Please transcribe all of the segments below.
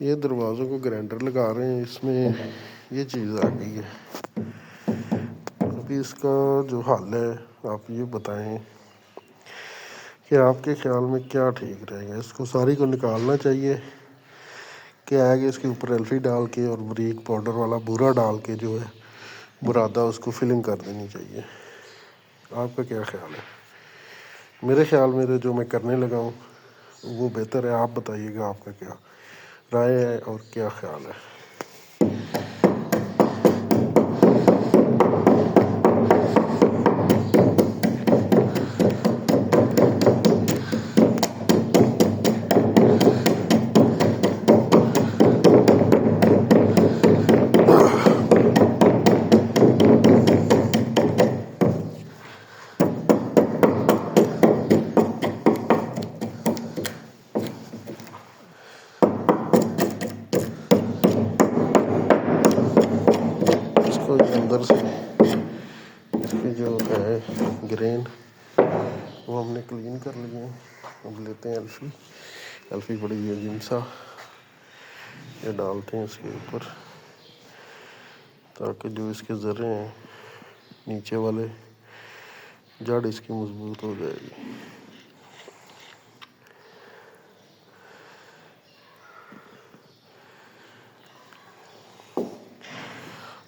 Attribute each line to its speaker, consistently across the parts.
Speaker 1: یہ دروازوں کو گرائنڈر لگا رہے ہیں، اس میں یہ چیز آ گئی ہے۔ ابھی اس کا جو حل ہے آپ یہ بتائیں کہ آپ کے خیال میں کیا ٹھیک رہے گا؟ اس کو ساری کو نکالنا چاہیے کہ آگے اس کے اوپر ایلفی ڈال کے اور بریک پاؤڈر والا بورا ڈال کے جو ہے برادہ اس کو فلنگ کر دینی چاہیے؟ آپ کا کیا خیال ہے؟ میرے خیال میں جو میں کرنے لگا ہوں وہ بہتر ہے۔ آپ بتائیے گا آپ کا کیا رائے ہے اور کیا خیال ہے؟ اس کو اندر سے اس کی جو ہے گرین وہ ہم نے کلین کر لیے ہیں۔ اب لیتے ہیں ایلفی پڑی ہے جنسا، یہ ڈالتے ہیں اس کے اوپر تاکہ جو اس کے ذرے ہیں نیچے والے جڑ اس کی مضبوط ہو جائے گی۔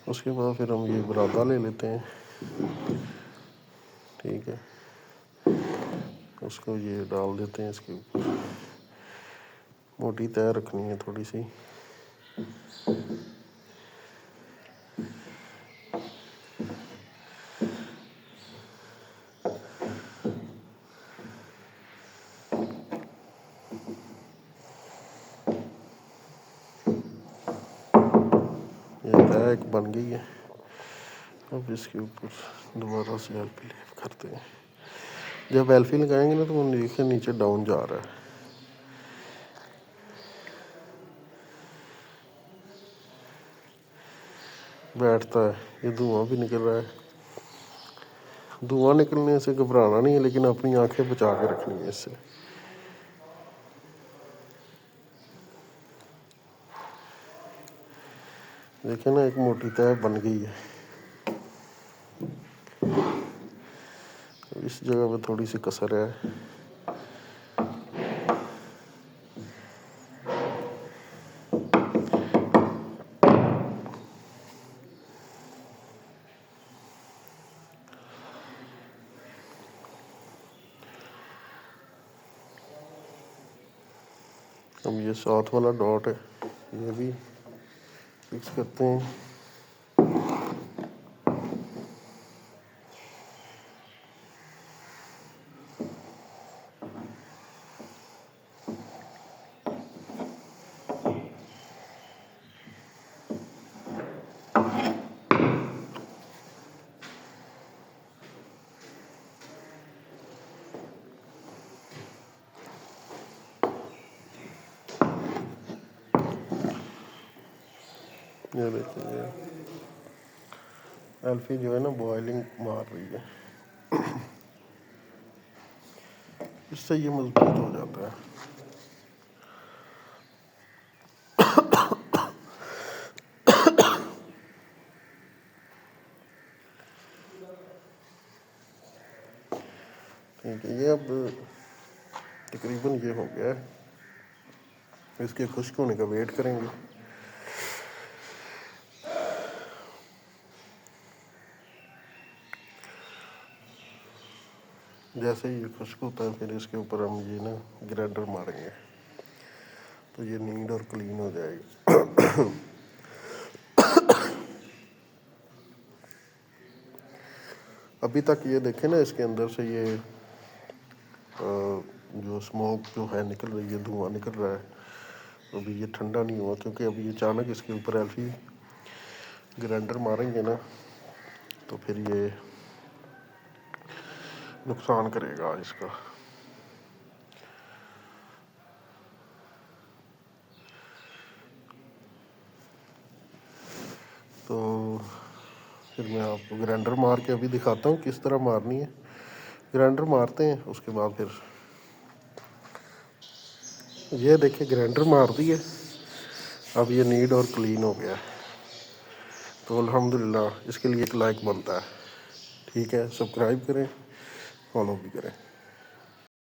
Speaker 1: اس کے بعد پھر ہم یہ برادہ لے لیتے ہیں، ٹھیک ہے، اس کو یہ ڈال دیتے ہیں اس کے اوپر۔ موٹی تہہ رکھنی ہے تھوڑی سی، یہ تہہ ایک بن گئی ہے۔ اب اس کے اوپر دوبارہ سے ایلفی لیپ کرتے ہیں۔ جب ایلفی لگائیں گے نا تو وہ دیکھیں نیچے ڈاؤن جا رہا ہے، بیٹھتا ہے، یہ دھواں بھی نکل رہا ہے۔ دھواں نکلنے سے گھبرانا نہیں ہے، لیکن اپنی آنکھیں بچا کے رکھنی ہے اس سے۔ دیکھیں نا ایک موٹی تہہ بن گئی ہے۔ اس جگہ پہ تھوڑی سی کسر ہے، اب یہ ساتھ والا ڈاٹ ہے یہ بھی فکس کرتے ہیں۔ یہ دیکھیں گے ایلفی جو ہے نا بوائلنگ مار رہی ہے، اس سے یہ مضبوط ہو جاتا ہے۔ ٹھیک ہے، یہ اب تقریباً یہ ہو گیا ہے، اس کے خشک ہونے کا ویٹ کریں گے۔ جیسے ہی یہ خشک ہوتا ہے پھر اس کے اوپر ہم یہ نا گرائنڈر ماریں گے تو یہ نیٹ اور کلین ہو جائے گی۔ ابھی تک یہ دیکھیں نا اس کے اندر سے یہ جو اسموک جو ہے نکل رہی ہے، دھواں نکل رہا ہے، ابھی یہ ٹھنڈا نہیں ہوا کیونکہ ابھی اچانک اس کے اوپر ایلفی گرائنڈر ماریں گے نا تو پھر یہ نقصان کرے گا اس کا۔ تو پھر میں آپ کو گرائنڈر مار کے ابھی دکھاتا ہوں کس طرح مارنی ہے۔ گرائنڈر مارتے ہیں، اس کے بعد پھر یہ دیکھیں گرائنڈر مار دی ہے، اب یہ نیٹ اور کلین ہو گیا، تو الحمدللہ اس کے لیے ایک لائک بنتا ہے، ٹھیک ہے، سبسکرائب کریں، فالو بھی کریں۔